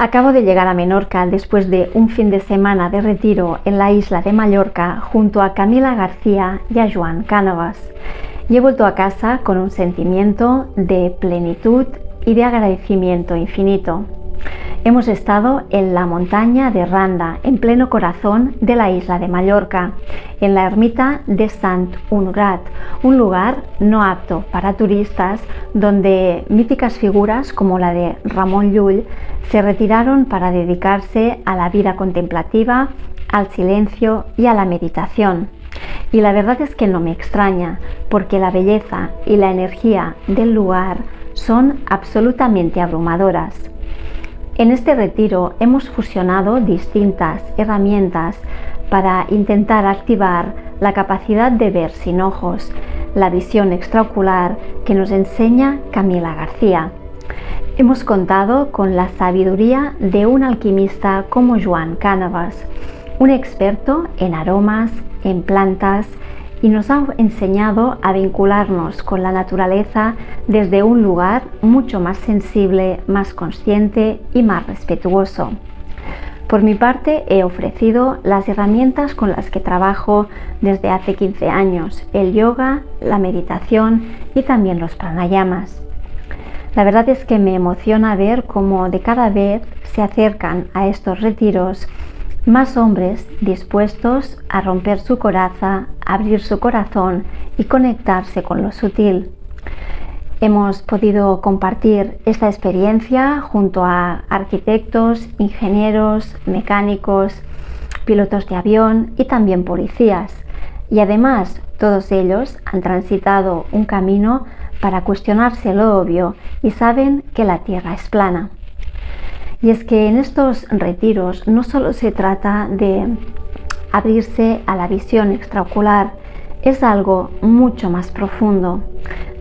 Acabo de llegar a Menorca después de un fin de semana de retiro en la isla de Mallorca junto a Camila García y a Joan Cánovas. Y he vuelto a casa con un sentimiento de plenitud y de agradecimiento infinito. Hemos estado en la montaña de Randa, en pleno corazón de la isla de Mallorca, en la ermita de Sant Honorat, un lugar no apto para turistas donde míticas figuras como la de Ramon Llull se retiraron para dedicarse a la vida contemplativa, al silencio y a la meditación. Y la verdad es que no me extraña, porque la belleza y la energía del lugar son absolutamente abrumadoras. En este retiro hemos fusionado distintas herramientas para intentar activar la capacidad de ver sin ojos, la visión extraocular que nos enseña Camila García. Hemos contado con la sabiduría de un alquimista como Joan Cánovas, un experto en aromas, en plantas, y nos ha enseñado a vincularnos con la naturaleza desde un lugar mucho más sensible, más consciente y más respetuoso. Por mi parte, he ofrecido las herramientas con las que trabajo desde hace 15 años, el yoga, la meditación y también los pranayamas. La verdad es que me emociona ver cómo de cada vez se acercan a estos retiros más hombres dispuestos a romper su coraza, abrir su corazón y conectarse con lo sutil. Hemos podido compartir esta experiencia junto a arquitectos, ingenieros, mecánicos, pilotos de avión y también policías. Y además, todos ellos han transitado un camino para cuestionarse lo obvio y saben que la Tierra es plana. Y es que en estos retiros no solo se trata de abrirse a la visión extraocular, es algo mucho más profundo.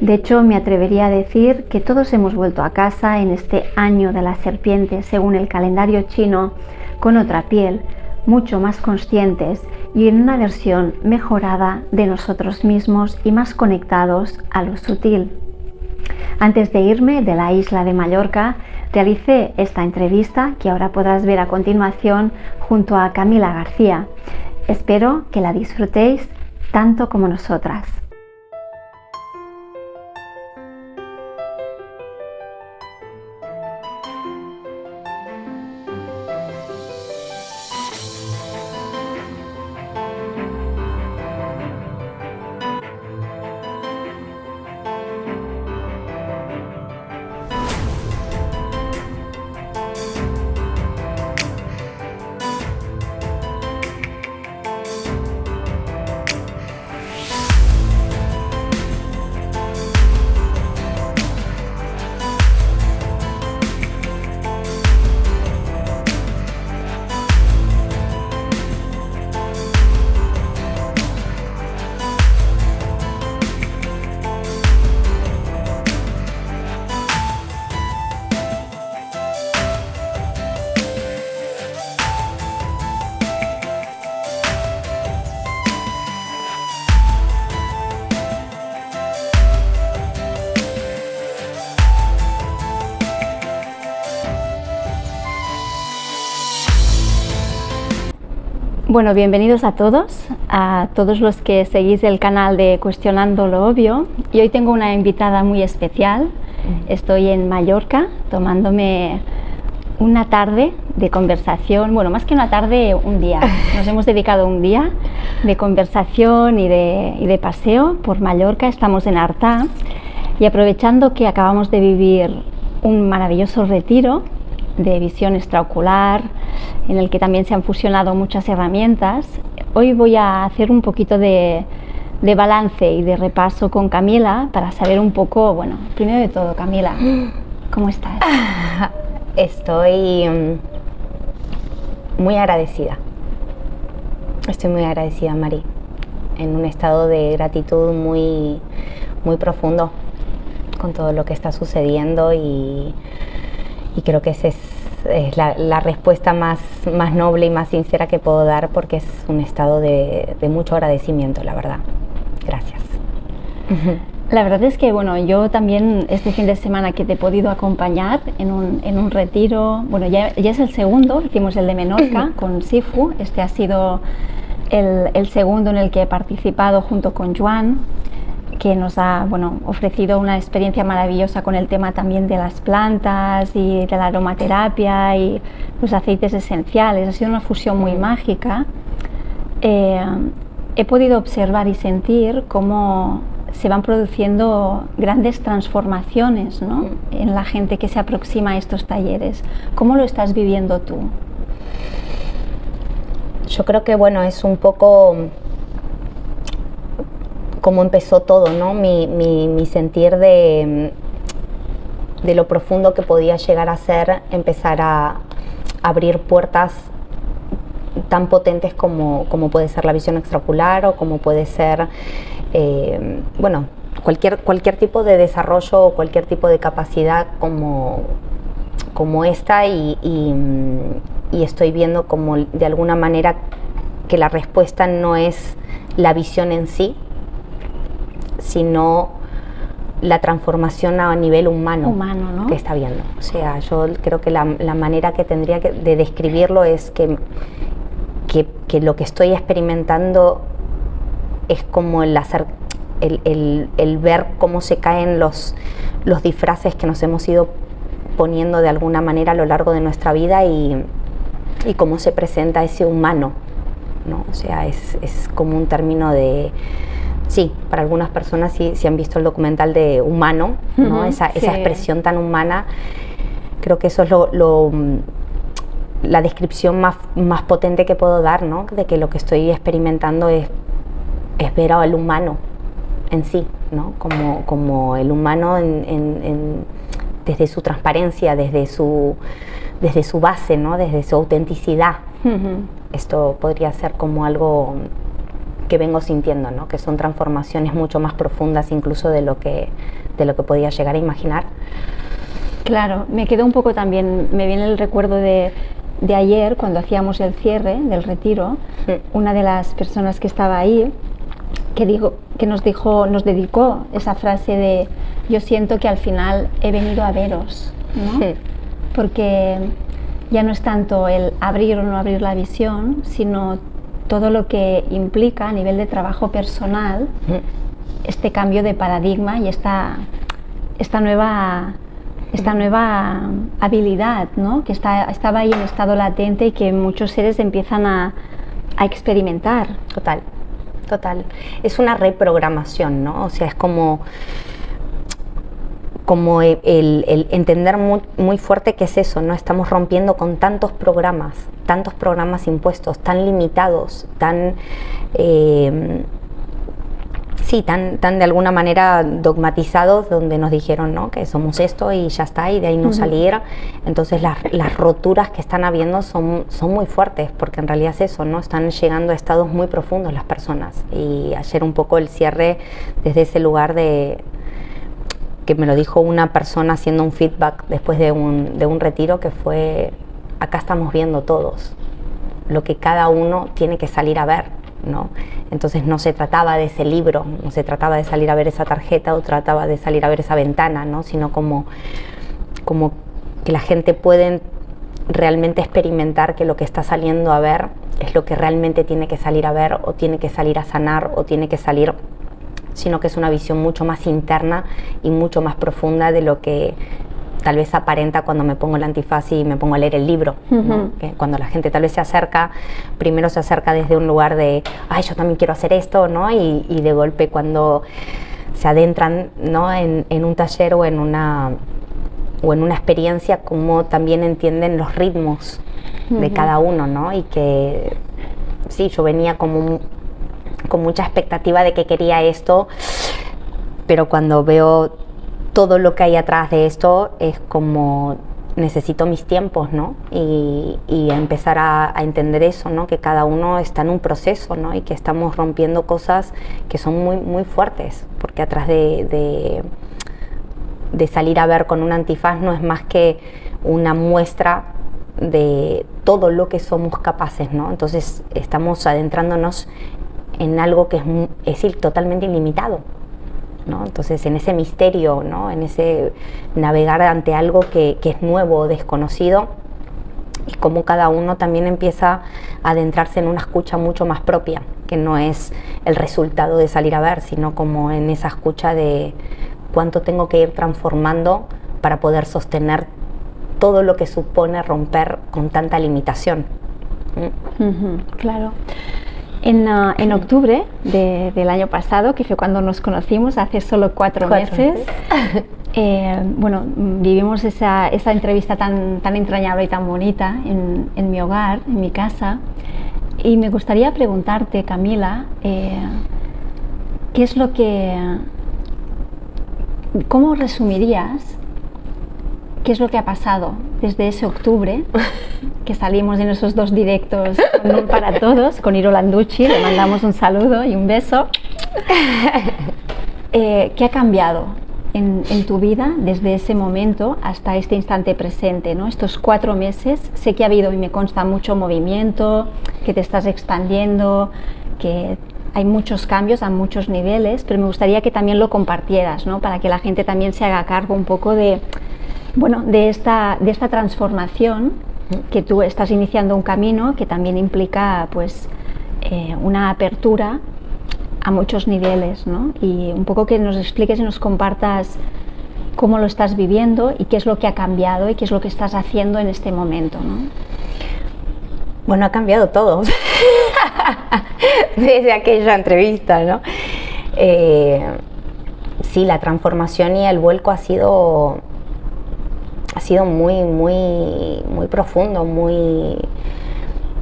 De hecho, me atrevería a decir que todos hemos vuelto a casa en este año de la serpiente, según el calendario chino, con otra piel, mucho más conscientes y en una versión mejorada de nosotros mismos y más conectados a lo sutil. Antes de irme de la isla de Mallorca, realicé esta entrevista que ahora podrás ver a continuación junto a Camila García. Espero que la disfrutéis tanto como nosotras. Bueno, bienvenidos a todos los que seguís el canal de Cuestionando lo Obvio. Y hoy tengo una invitada muy especial. Estoy en Mallorca tomándome una tarde de conversación, bueno, más que una tarde, un día. Nos hemos dedicado un día de conversación y de paseo por Mallorca. Estamos en Artà y aprovechando que acabamos de vivir un maravilloso retiro de visión extraocular, en el que también se han fusionado muchas herramientas. Hoy voy a hacer un poquito de balance y de repaso con Camila para saber un poco, bueno, primero de todo, Camila, ¿cómo estás? Estoy muy agradecida. Estoy muy agradecida, Mari, en un estado de gratitud muy, muy profundo con todo lo que está sucediendo y creo que esa es la respuesta más noble y más sincera que puedo dar, porque es un estado de mucho agradecimiento, la verdad. Gracias. La verdad es que, bueno, yo también este fin de semana que te he podido acompañar en un retiro, bueno, ya es el segundo, hicimos el de Menorca con Sifu, este ha sido el segundo en el que he participado junto con Joan, que nos ha, bueno, ofrecido una experiencia maravillosa con el tema también de las plantas y de la aromaterapia y los aceites esenciales. Ha sido una fusión muy mágica. He podido observar y sentir cómo se van produciendo grandes transformaciones, ¿no?, en la gente que se aproxima a estos talleres. ¿Cómo lo estás viviendo tú? Yo creo que, bueno, es un poco como empezó todo, ¿no? Mi sentir de lo profundo que podía llegar a ser, empezar a abrir puertas tan potentes como puede ser la visión extraocular o como puede ser, bueno, cualquier tipo de desarrollo o cualquier tipo de capacidad como esta y estoy viendo como de alguna manera que la respuesta no es la visión en sí, sino la transformación a nivel humano, ¿no?, que está viendo. O sea, yo creo que la manera que tendría de describirlo es que lo que estoy experimentando es como el ver cómo se caen los disfraces que nos hemos ido poniendo de alguna manera a lo largo de nuestra vida y cómo se presenta ese humano, ¿no? O sea, es como un término de... Sí, para algunas personas si han visto el documental de Humano, ¿no? Esa expresión tan humana, creo que eso es la descripción más potente que puedo dar, ¿no? De que lo que estoy experimentando es ver al humano en sí, ¿no? Como el humano desde su transparencia, desde su base, ¿no? Desde su autenticidad. Esto podría ser como algo que vengo sintiendo, ¿no? Que son transformaciones mucho más profundas incluso de lo que podía llegar a imaginar. Claro, me quedó un poco también, me viene el recuerdo de ayer cuando hacíamos el cierre del retiro, una de las personas que estaba ahí que nos dedicó esa frase de: yo siento que al final he venido a veros, ¿no? Porque ya no es tanto el abrir o no abrir la visión, sino todo lo que implica a nivel de trabajo personal este cambio de paradigma y esta nueva habilidad, ¿no? Que estaba ahí en estado latente y que muchos seres empiezan a experimentar. Total. Es una reprogramación, ¿no? O sea, es como el entender muy fuerte que es eso, ¿no? Estamos rompiendo con tantos programas impuestos, tan limitados, tan de alguna manera dogmatizados, donde nos dijeron, ¿no?, que somos esto y ya está, y de ahí no salir. Entonces las roturas que están habiendo son muy fuertes, porque en realidad es eso, ¿no? Están llegando a estados muy profundos las personas. Y ayer un poco el cierre desde ese lugar que me lo dijo una persona haciendo un feedback después de un retiro, que fue: acá estamos viendo todos lo que cada uno tiene que salir a ver, ¿no? Entonces no se trataba de ese libro, no se trataba de salir a ver esa tarjeta o trataba de salir a ver esa ventana, ¿no? Sino como que la gente puede realmente experimentar que lo que está saliendo a ver es lo que realmente tiene que salir a ver, o tiene que salir a sanar, o tiene que salir, sino que es una visión mucho más interna y mucho más profunda de lo que tal vez aparenta cuando me pongo el antifaz y me pongo a leer el libro, ¿no? Que cuando la gente tal vez se acerca, primero se acerca desde un lugar de: ay, yo también quiero hacer esto, ¿no? Y de golpe cuando se adentran, ¿no?, en un taller o en una experiencia, como también entienden los ritmos de cada uno, ¿no? Y que sí, yo venía con mucha expectativa de que quería esto, pero cuando veo todo lo que hay atrás de esto, es como: necesito mis tiempos, ¿no? Y empezar a entender eso, ¿no? Que cada uno está en un proceso, ¿no? Y que estamos rompiendo cosas que son muy, muy fuertes, porque atrás de salir a ver con un antifaz no es más que una muestra de todo lo que somos capaces, ¿no? Entonces estamos adentrándonos en algo que es totalmente ilimitado. ¿no? Entonces, en ese misterio, ¿no? En ese navegar ante algo que es nuevo, desconocido, y cómo cada uno también empieza a adentrarse en una escucha mucho más propia, que no es el resultado de salir a ver, sino como en esa escucha de cuánto tengo que ir transformando para poder sostener todo lo que supone romper con tanta limitación. Claro. En octubre del año pasado, que fue cuando nos conocimos, hace solo 4 meses, bueno, vivimos esa entrevista tan entrañable y tan bonita en mi hogar, en mi casa, y me gustaría preguntarte, Camila, ¿qué es lo que... ¿Cómo resumirías qué es lo que ha pasado desde ese octubre que salimos en esos 2 directos con Un para Todos, con Iro Landucci, le mandamos un saludo y un beso? ¿Qué ha cambiado en tu vida desde ese momento hasta este instante presente, ¿no? Estos 4 meses, sé que ha habido, y me consta, mucho movimiento, que te estás expandiendo, que hay muchos cambios a muchos niveles, pero me gustaría que también lo compartieras, ¿no? Para que la gente también se haga cargo un poco de, bueno, de esta transformación, que tú estás iniciando un camino que también implica, pues, una apertura a muchos niveles, ¿no? Y un poco que nos expliques y nos compartas cómo lo estás viviendo y qué es lo que ha cambiado y qué es lo que estás haciendo en este momento, ¿no? Bueno, ha cambiado todo desde aquella entrevista, ¿no? Sí, la transformación y el vuelco ha sido muy profundo, muy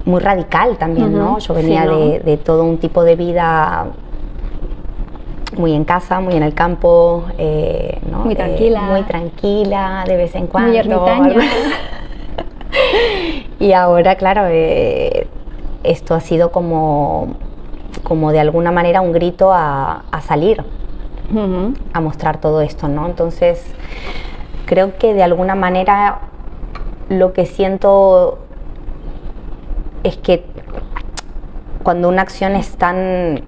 radical también, ¿no? Yo venía de todo un tipo de vida muy en casa, muy en el campo, ¿no? Muy tranquila, de vez en cuando. Muy ermitaña. Y ahora, claro, esto ha sido como de alguna manera un grito a salir, a mostrar todo esto, ¿no? Entonces, creo que de alguna manera lo que siento es que cuando una acción es tan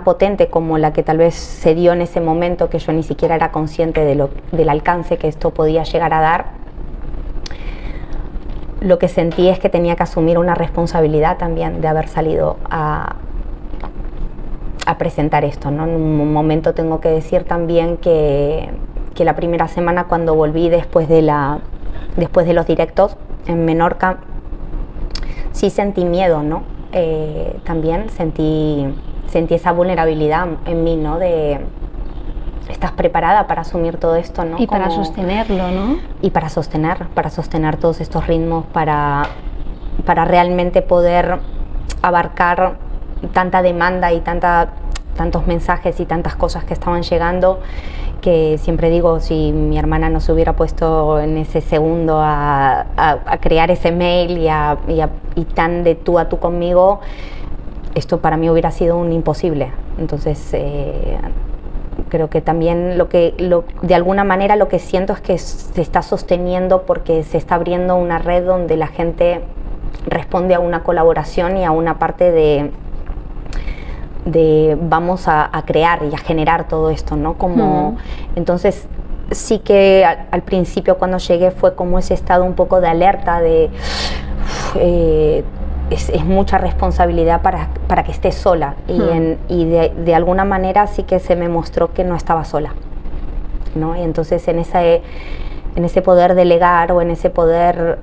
potente como la que tal vez se dio en ese momento, que yo ni siquiera era consciente del alcance que esto podía llegar a dar, lo que sentí es que tenía que asumir una responsabilidad también de haber salido a presentar esto, ¿no? En un momento tengo que decir también que la primera semana, cuando volví después de los directos en Menorca, sí sentí miedo, ¿no? También sentí esa vulnerabilidad en mí, ¿no? De estás preparada para asumir todo esto, ¿no? Y para sostenerlo, ¿no? Y para sostener todos estos ritmos, para realmente poder abarcar tanta demanda y tantos mensajes y tantas cosas que estaban llegando, que siempre digo, si mi hermana no se hubiera puesto en ese segundo a crear ese mail y tan de tú a tú conmigo, esto para mí hubiera sido un imposible. Entonces, creo que también de alguna manera lo que siento es que se está sosteniendo porque se está abriendo una red donde la gente responde a una colaboración y a una parte de vamos a crear y a generar todo esto, ¿no? Entonces sí que al principio, cuando llegué, fue como ese estado un poco de alerta de es mucha responsabilidad para que esté sola, y de alguna manera sí que se me mostró que no estaba sola, ¿no? Y entonces en ese poder delegar, o en ese poder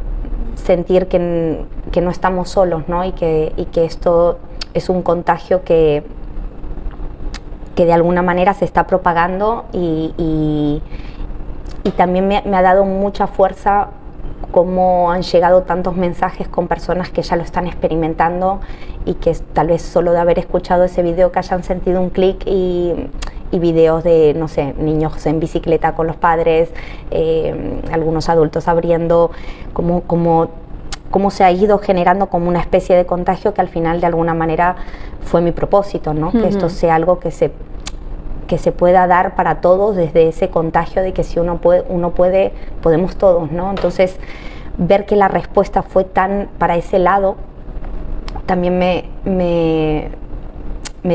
sentir que no estamos solos, ¿no? Y que esto es un contagio que de alguna manera se está propagando, y también me ha dado mucha fuerza cómo han llegado tantos mensajes con personas que ya lo están experimentando, y que tal vez solo de haber escuchado ese video que hayan sentido un clic, y videos de, no sé, niños en bicicleta con los padres, algunos adultos abriendo, cómo se ha ido generando como una especie de contagio, que al final de alguna manera fue mi propósito, ¿no? Que esto sea algo que se pueda dar para todos, desde ese contagio de que si uno puede, podemos todos, ¿no? Entonces, ver que la respuesta fue tan para ese lado, también me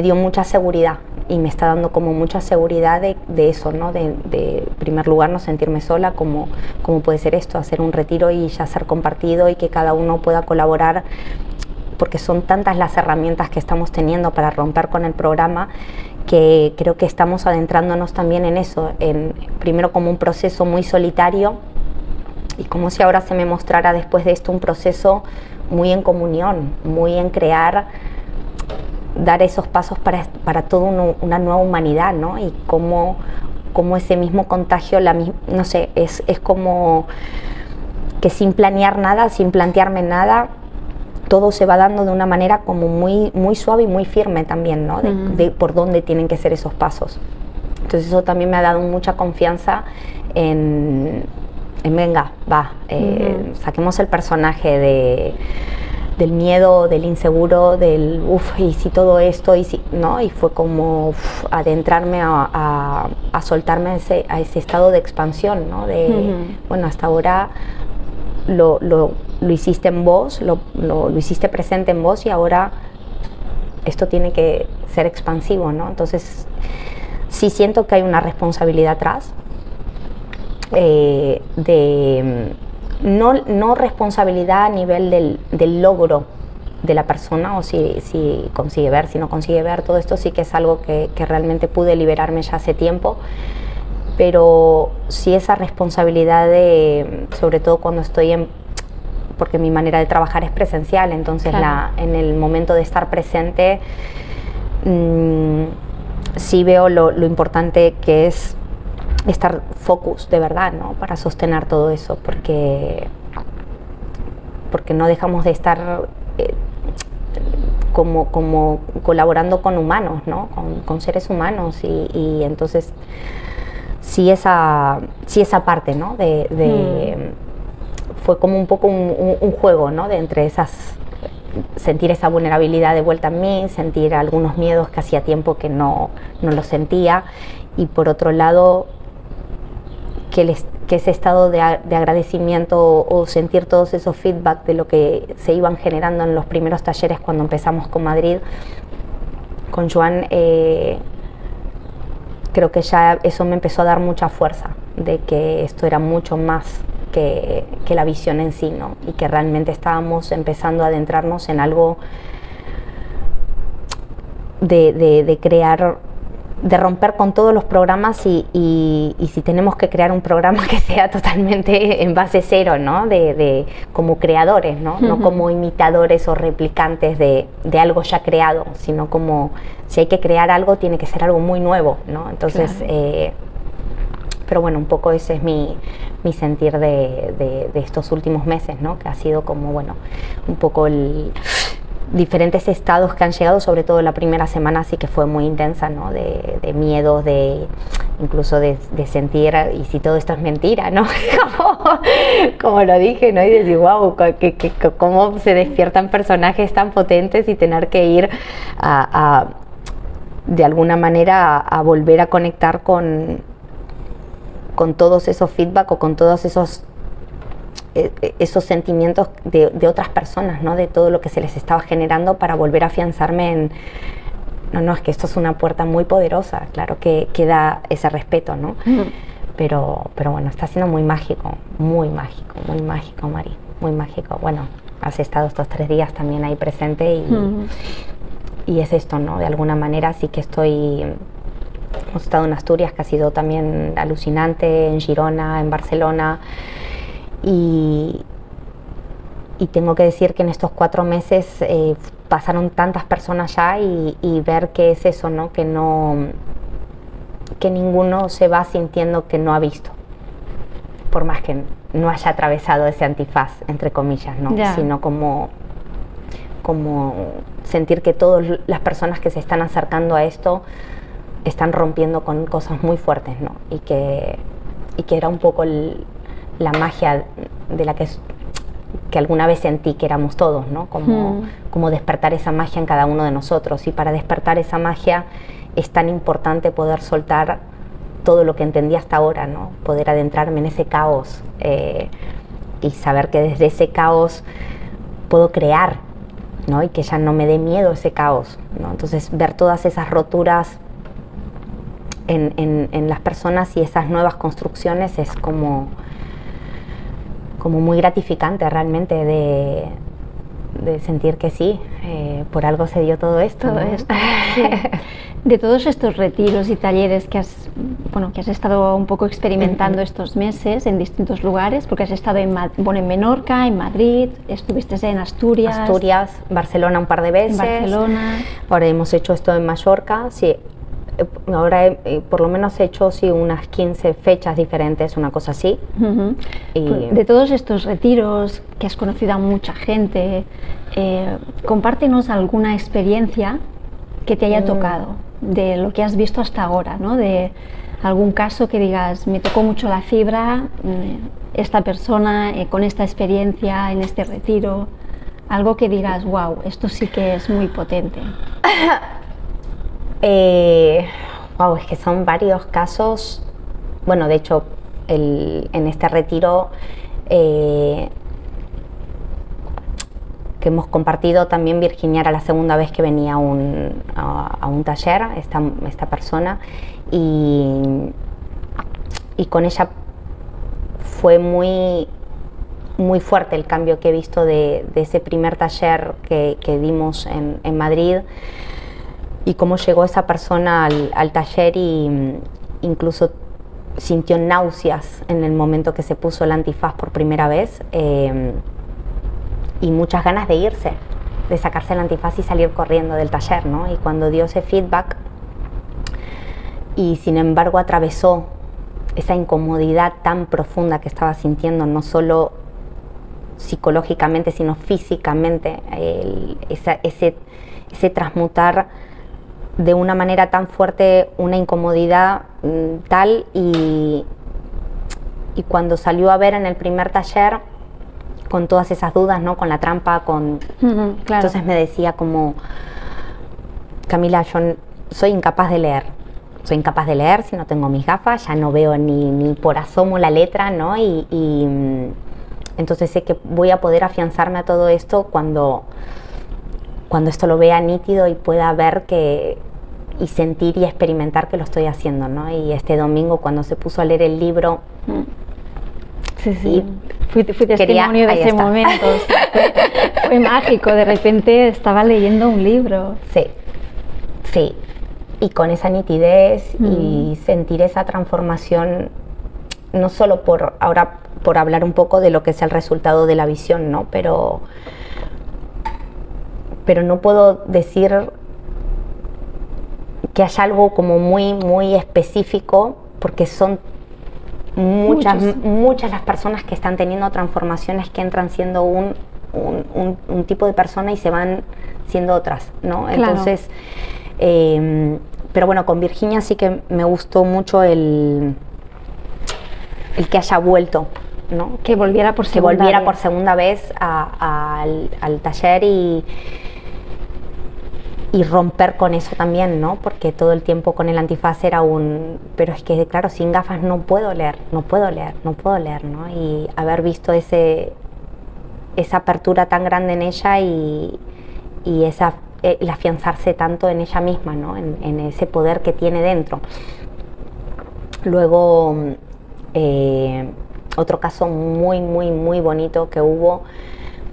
dio mucha seguridad, y me está dando como mucha seguridad de eso, ¿no? De en primer lugar no sentirme sola, como puede ser esto, hacer un retiro y ya ser compartido y que cada uno pueda colaborar, porque son tantas las herramientas que estamos teniendo para romper con el programa, que creo que estamos adentrándonos también en eso, primero como un proceso muy solitario, y como si ahora se me mostrara después de esto un proceso muy en comunión, muy en crear, dar esos pasos para toda una nueva humanidad, ¿no? Y cómo ese mismo contagio, no sé, es como que sin planear nada, sin plantearme nada, todo se va dando de una manera como muy, muy suave y muy firme también, ¿no? De por dónde tienen que ser esos pasos. Entonces eso también me ha dado mucha confianza en venga, va, saquemos el personaje del miedo, del inseguro, del y si todo esto, y si, ¿no? Y fue como adentrarme a soltarme a ese estado de expansión, ¿no? Bueno, hasta ahora lo hiciste en vos, lo hiciste presente en vos, y ahora esto tiene que ser expansivo, ¿no? Entonces sí siento que hay una responsabilidad atrás, no responsabilidad a nivel del logro de la persona, o si consigue ver, si no consigue ver, todo esto sí que es algo que realmente pude liberarme ya hace tiempo, pero sí esa responsabilidad sobre todo cuando estoy porque mi manera de trabajar es presencial, entonces claro, en el momento de estar presente sí veo lo importante que es estar focus de verdad, ¿no? Para sostener todo eso, porque no dejamos de estar como colaborando con humanos, ¿no? Con seres humanos, y entonces sí esa parte, ¿no? Fue como un poco un juego, ¿no? De entre sentir esa vulnerabilidad de vuelta en mí, sentir algunos miedos que hacía tiempo que no los sentía, y por otro lado que ese estado de agradecimiento o sentir todos esos feedback de lo que se iban generando en los primeros talleres cuando empezamos con Madrid, con Joan, creo que ya eso me empezó a dar mucha fuerza de que esto era mucho más que la visión en sí, ¿no? Y que realmente estábamos empezando a adentrarnos en algo de crear, de romper con todos los programas, y si tenemos que crear un programa que sea totalmente en base cero, ¿no? Como creadores, ¿no? No como imitadores o replicantes de algo ya creado, sino como si hay que crear algo, tiene que ser algo muy nuevo, ¿no? Entonces, claro. Pero bueno, un poco ese es mi sentir de estos últimos meses, ¿no? Que ha sido como, bueno, un poco diferentes estados que han llegado, sobre todo la primera semana sí que fue muy intensa, ¿no? De miedo, incluso de sentir, y si todo esto es mentira, ¿no? como lo dije, ¿no? Y decir, wow, cómo se despiertan personajes tan potentes, y tener que ir de alguna manera a volver a conectar con todos esos feedback, o con todos esos sentimientos de otras personas, ¿no? De todo lo que se les estaba generando, para volver a afianzarme en no, es que esto es una puerta muy poderosa, claro que da ese respeto, ¿no? Pero bueno, está siendo muy mágico, Mari, muy mágico. Bueno, has estado estos 3 días también ahí presente, y es esto, ¿no? De alguna manera sí que hemos estado en Asturias, que ha sido también alucinante, en Girona, en Barcelona, y tengo que decir que en estos 4 meses pasaron tantas personas ya, y ver que es eso, ¿no? Que ninguno se va sintiendo que no ha visto, por más que no haya atravesado ese antifaz, entre comillas, ¿no? Sino como sentir que todas las personas que se están acercando a esto están rompiendo con cosas muy fuertes, ¿no? Y que era un poco la magia de la que alguna vez sentí que éramos todos, ¿no? Como despertar esa magia en cada uno de nosotros, y para despertar esa magia es tan importante poder soltar todo lo que entendí hasta ahora, ¿no? Poder adentrarme en ese caos, y saber que desde ese caos puedo crear, ¿no? Y que ya no me dé miedo ese caos, ¿no? Entonces ver todas esas roturas en las personas y esas nuevas construcciones es como muy gratificante realmente de sentir que sí, por algo se dio todo esto. Todo esto, sí. De todos estos retiros y talleres que has estado un poco experimentando estos meses en distintos lugares, porque has estado en Menorca, en Madrid, estuviste en Asturias. Asturias, Barcelona un par de veces. En Barcelona. Ahora hemos hecho esto en Mallorca, sí. Ahora por lo menos he hecho sí, unas 15 fechas diferentes, una cosa así. Y de todos estos retiros que has conocido a mucha gente, compártenos alguna experiencia que te haya tocado de lo que has visto hasta ahora, ¿no? De algún caso que digas, me tocó mucho la fibra, esta persona con esta experiencia en este retiro, algo que digas, wow, esto sí que es muy potente. Wow, es que son varios casos. Bueno, de hecho, en este retiro que hemos compartido, también Virginia era la segunda vez que venía a un taller, esta persona, y con ella fue muy fuerte el cambio que he visto de ese primer taller que dimos en Madrid, y cómo llegó esa persona al taller y incluso sintió náuseas en el momento que se puso el antifaz por primera vez, y muchas ganas de irse, de sacarse el antifaz y salir corriendo del taller, ¿no? Y cuando dio ese feedback y sin embargo atravesó esa incomodidad tan profunda que estaba sintiendo, no solo psicológicamente sino físicamente, ese transmutar de una manera tan fuerte una incomodidad tal, y cuando salió a ver en el primer taller con todas esas dudas, ¿no? Con la trampa, claro. Entonces me decía como, Camila, yo soy incapaz de leer si no tengo mis gafas, ya no veo ni por asomo la letra, ¿no? Y entonces sé que voy a poder afianzarme a todo esto cuando esto lo vea nítido y pueda ver y sentir y experimentar que lo estoy haciendo, ¿no? Y este domingo cuando se puso a leer el libro, sí. Fui testimonio de ese momento. Fue mágico, de repente estaba leyendo un libro. Sí, y con esa nitidez y sentir esa transformación, no solo por hablar un poco de lo que es el resultado de la visión, ¿no? Pero no puedo decir que haya algo como muy específico, porque son muchas las personas que están teniendo transformaciones, que entran siendo un tipo de persona y se van siendo otras, ¿no? Claro. Entonces, pero bueno, con Virginia sí que me gustó mucho el que haya vuelto, ¿no? Que volviera por segunda vez al taller y romper con eso también, ¿no? Porque todo el tiempo con el antifaz era pero es que claro, sin gafas no puedo leer, ¿no? Y haber visto esa apertura tan grande en ella y el afianzarse tanto en ella misma, ¿no? En ese poder que tiene dentro. Luego, otro caso muy bonito que hubo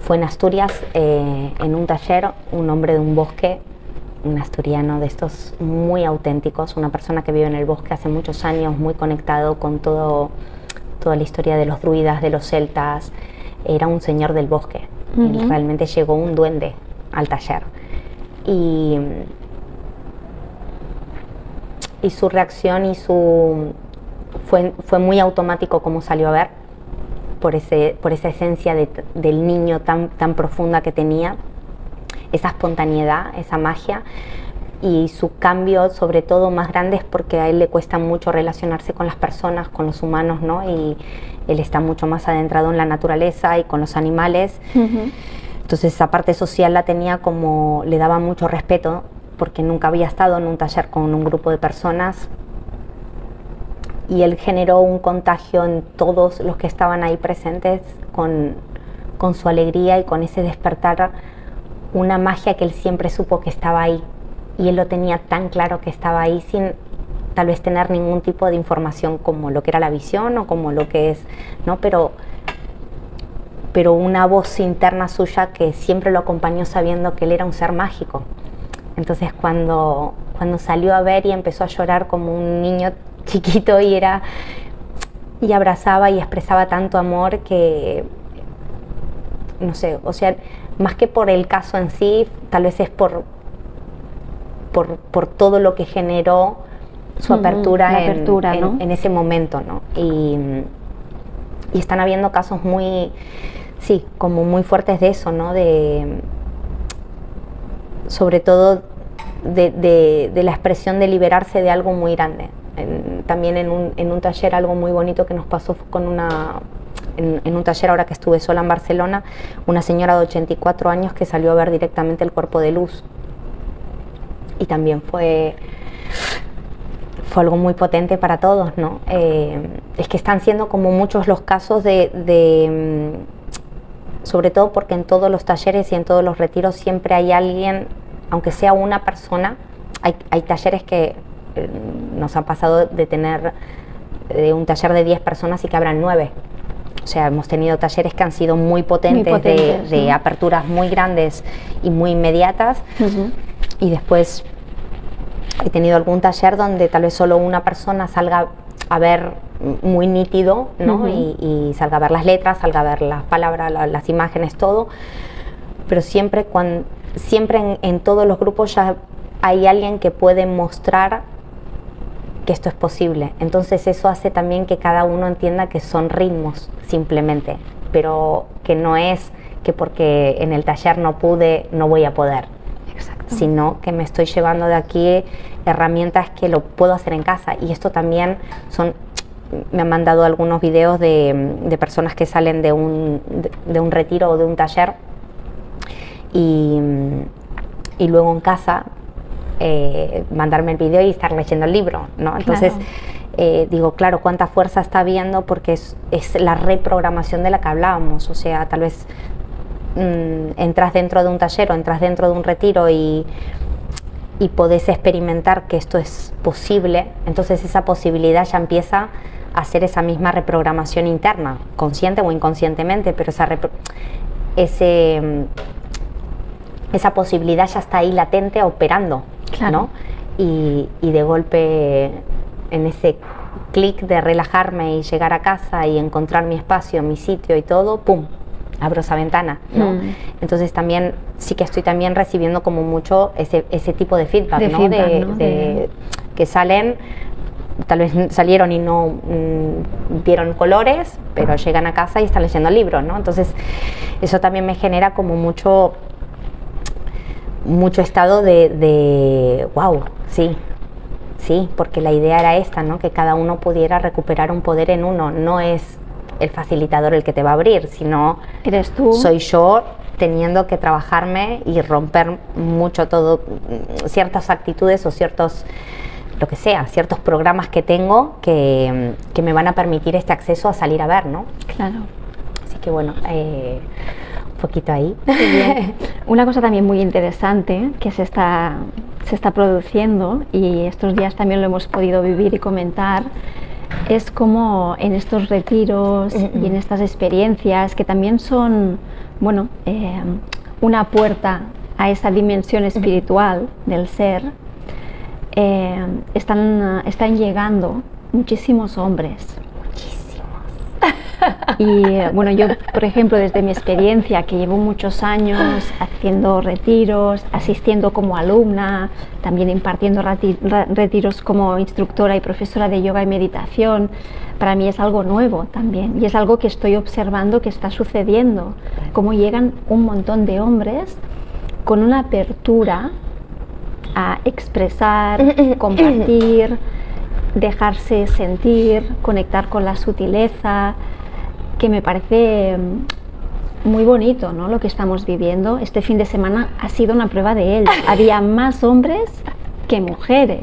fue en Asturias, en un taller, un hombre de un bosque, un asturiano de estos muy auténticos, una persona que vive en el bosque hace muchos años, muy conectado con toda la historia de los druidas, de los celtas. Era un señor del bosque. Y realmente llegó un duende al taller. Y su reacción fue muy automático como salió a ver, por esa esencia del niño tan profunda que tenía, esa espontaneidad, esa magia, y su cambio sobre todo más grande es porque a él le cuesta mucho relacionarse con las personas, con los humanos, ¿no? Y él está mucho más adentrado en la naturaleza y con los animales. Entonces esa parte social la tenía como, le daba mucho respeto, porque nunca había estado en un taller con un grupo de personas, y él generó un contagio en todos los que estaban ahí presentes con su alegría y con ese despertar, una magia que él siempre supo que estaba ahí, y él lo tenía tan claro que estaba ahí tal vez tener ningún tipo de información como lo que era la visión o como lo que es, ¿no? Pero una voz interna suya que siempre lo acompañó sabiendo que él era un ser mágico. Entonces cuando salió a ver y empezó a llorar como un niño chiquito y abrazaba y expresaba tanto amor que, no sé, o sea, más que por el caso en sí, tal vez es por todo lo que generó su apertura, ¿no? en ese momento, ¿no? Y están habiendo casos muy, sí, como muy fuertes de eso, ¿no? Sobre todo de la expresión de liberarse de algo muy grande. También en un taller, algo muy bonito que nos pasó en un taller ahora que estuve sola en Barcelona, una señora de 84 años que salió a ver directamente el cuerpo de luz. Y también fue algo muy potente para todos, ¿no? Es que están siendo como muchos los casos sobre todo porque en todos los talleres y en todos los retiros siempre hay alguien, aunque sea una persona. Hay talleres que nos han pasado de tener un taller de 10 personas y que habrán 9. O sea, hemos tenido talleres que han sido muy potentes, de aperturas muy grandes y muy inmediatas. Y después he tenido algún taller donde tal vez solo una persona salga a ver muy nítido, ¿no? Y salga a ver las letras, salga a ver las palabras, las imágenes, todo. Pero siempre en todos los grupos ya hay alguien que puede mostrar que esto es posible. Entonces eso hace también que cada uno entienda que son ritmos simplemente, pero que no es que porque en el taller no pude, no voy a poder. Exacto. Sino que me estoy llevando de aquí herramientas que lo puedo hacer en casa. Y esto también me han mandado algunos videos de personas que salen de un retiro o de un taller y luego en casa mandarme el video y estar leyendo el libro, ¿no? Entonces, claro. Digo, claro, cuánta fuerza está habiendo, porque es la reprogramación de la que hablábamos. O sea, tal vez entras dentro de un taller o entras dentro de un retiro y podés experimentar que esto es posible. Entonces esa posibilidad ya empieza a hacer esa misma reprogramación interna, consciente o inconscientemente, pero esa posibilidad ya está ahí latente, operando, claro. ¿no? Y de golpe, en ese clic de relajarme y llegar a casa y encontrar mi espacio, mi sitio y todo, ¡pum!, abro esa ventana, ¿no? Entonces también sí que estoy también recibiendo como mucho ese tipo de feedback, ¿no? Que salen, tal vez salieron y no vieron colores, pero llegan a casa y están leyendo el libro, ¿no? Entonces eso también me genera como mucho estado de wow, sí, porque la idea era esta, ¿no? Que cada uno pudiera recuperar un poder en uno. No es el facilitador el que te va a abrir, sino eres tú. Soy yo teniendo que trabajarme y romper mucho ciertas actitudes o ciertos programas que tengo que me van a permitir este acceso a salir a ver, ¿no? Claro. Así que bueno, un poquito ahí. Muy bien. Una cosa también muy interesante que se está produciendo, y estos días también lo hemos podido vivir y comentar, es como en estos retiros y en estas experiencias, que también son, bueno, una puerta a esa dimensión espiritual del ser, están llegando muchísimos hombres. Y bueno, yo, por ejemplo, desde mi experiencia, que llevo muchos años haciendo retiros, asistiendo como alumna, también impartiendo retiros como instructora y profesora de yoga y meditación, para mí es algo nuevo también, y es algo que estoy observando que está sucediendo, cómo llegan un montón de hombres con una apertura a expresar, compartir, dejarse sentir, conectar con la sutileza, que me parece muy bonito, ¿no? Lo que estamos viviendo. Este fin de semana ha sido una prueba de ello. Había más hombres que mujeres.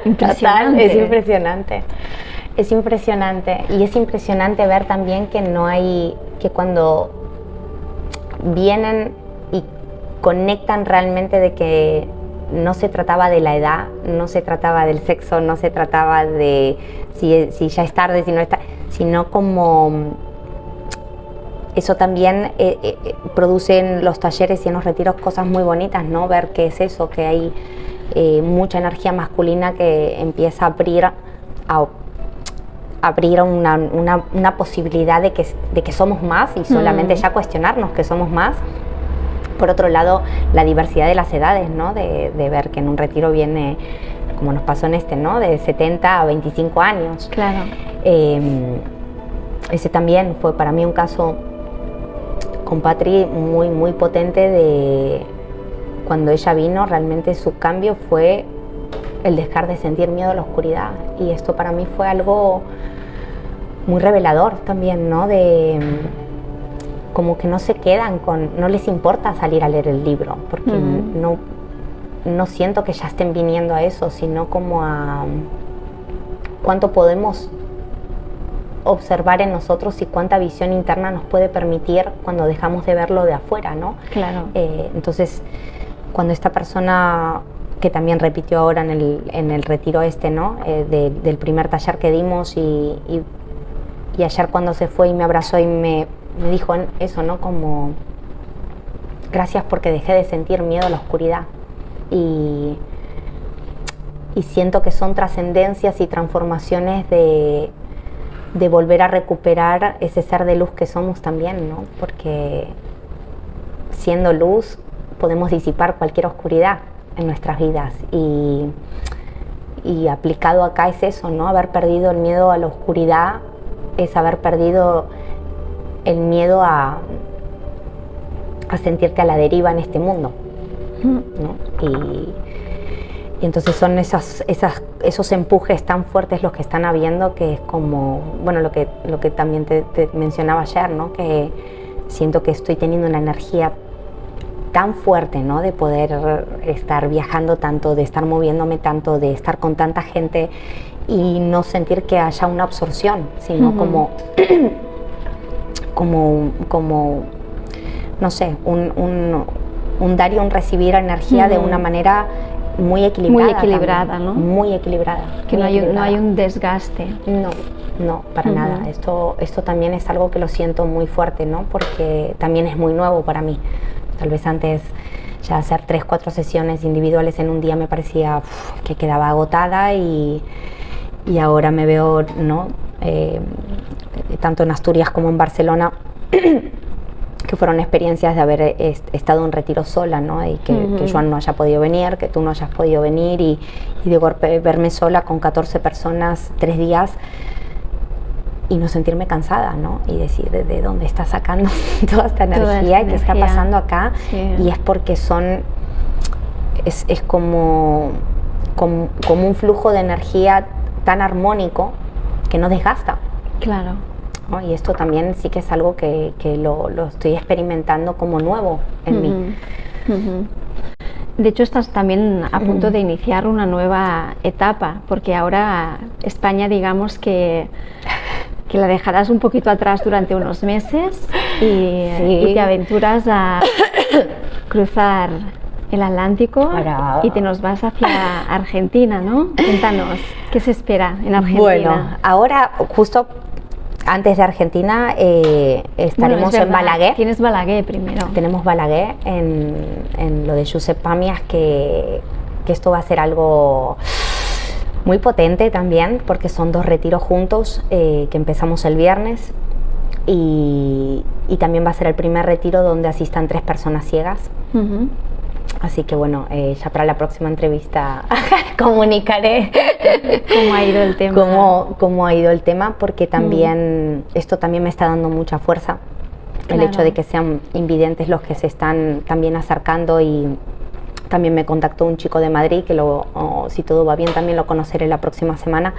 Impresionante. Total, es impresionante. Es impresionante. Y es impresionante ver también que cuando vienen y conectan realmente de que no se trataba de la edad, no se trataba del sexo, no se trataba de si ya es tarde, si no está, sino como eso también produce en los talleres y en los retiros cosas muy bonitas, ¿no? Ver qué es eso, que hay mucha energía masculina que empieza a abrir una posibilidad de que somos más y solamente ya cuestionarnos que somos más. Por otro lado, la diversidad de las edades, ¿no? De ver que en un retiro viene, como nos pasó en este, ¿no? De 70 a 25 años. Claro. Ese también fue para mí un caso con Patri muy, muy potente de cuando ella vino, realmente su cambio fue el dejar de sentir miedo a la oscuridad. Y esto para mí fue algo muy revelador también, ¿no? De como que no se quedan no les importa salir a leer el libro, porque no siento que ya estén viniendo a eso, sino como a cuánto podemos observar en nosotros y cuánta visión interna nos puede permitir cuando dejamos de verlo de afuera, ¿no? Claro. Entonces, cuando esta persona, que también repitió ahora en el retiro este, ¿no? Del primer taller que dimos y ayer cuando se fue y me abrazó y me dijo eso, ¿no? Como gracias porque dejé de sentir miedo a la oscuridad y siento que son trascendencias y transformaciones de volver a recuperar ese ser de luz que somos también, ¿no? Porque siendo luz podemos disipar cualquier oscuridad en nuestras vidas y aplicado acá es eso, ¿no? Haber perdido el miedo a la oscuridad es haber perdido el miedo a sentirte a la deriva en este mundo, ¿no? Y entonces son esos empujes tan fuertes los que están habiendo, que es como, bueno, lo que también te mencionaba ayer, ¿no? Que siento que estoy teniendo una energía tan fuerte, ¿no? De poder estar viajando tanto, de estar moviéndome tanto, de estar con tanta gente y no sentir que haya una absorción, sino como no sé, un dar y un recibir energía de una manera muy equilibrada. Muy equilibrada, ¿no? Muy equilibrada. Que no hay un desgaste. No, para nada. Esto también es algo que lo siento muy fuerte, ¿no? Porque también es muy nuevo para mí. Tal vez antes ya hacer 3-4 sesiones individuales en un día me parecía que quedaba agotada y ahora me veo, ¿no? Tanto en Asturias como en Barcelona, que fueron experiencias de haber estado en retiro sola, ¿no? Y que Joan no haya podido venir, que tú no hayas podido venir y de golpe verme sola con 14 personas 3 días y no sentirme cansada, ¿no? Y decir, ¿de dónde está sacando toda esta energía y qué está pasando acá? Sí. Y es porque es como un flujo de energía tan armónico que no desgasta. Claro. ¿No? Y esto también sí que es algo que lo estoy experimentando como nuevo en mí. De hecho, estás también a punto de iniciar una nueva etapa, porque ahora España, digamos que la dejarás un poquito atrás durante unos meses y te aventuras a cruzar el Atlántico y te nos vas hacia Argentina, ¿no? Cuéntanos, ¿qué se espera en Argentina? Bueno, ahora justo antes de Argentina estaremos en Balaguer. Tienes Balaguer primero. Tenemos Balaguer en lo de Josep Pamias, que esto va a ser algo muy potente también, porque son 2 retiros juntos que empezamos el viernes y también va a ser el primer retiro donde asistan 3 personas ciegas. Así que bueno, ya para la próxima entrevista comunicaré cómo ha ido el tema. Cómo ha ido el tema, porque también esto también me está dando mucha fuerza. Claro. El hecho de que sean invidentes los que se están también acercando, y también me contactó un chico de Madrid que si todo va bien también lo conoceré la próxima semana.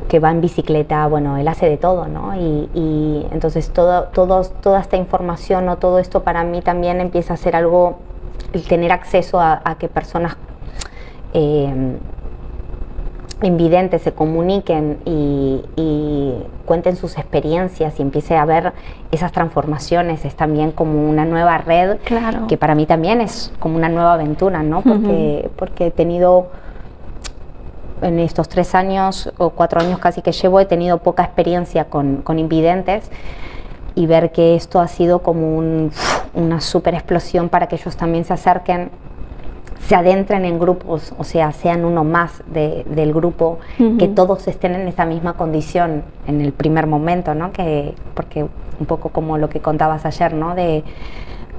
Que va en bicicleta, bueno, él hace de todo, ¿no? Y entonces toda esta información o todo esto para mí también empieza a ser algo, el tener acceso a que personas invidentes se comuniquen y cuenten sus experiencias y empiece a ver esas transformaciones, es también como una nueva red, claro, que para mí también es como una nueva aventura, ¿no? Porque he tenido, en estos 3 años o 4 años casi que llevo, he tenido poca experiencia con invidentes, y ver que esto ha sido como una super explosión para que ellos también se acerquen, se adentren en grupos, o sea, sean uno más del grupo, que todos estén en esa misma condición en el primer momento, ¿no? Porque un poco como lo que contabas ayer, ¿no? De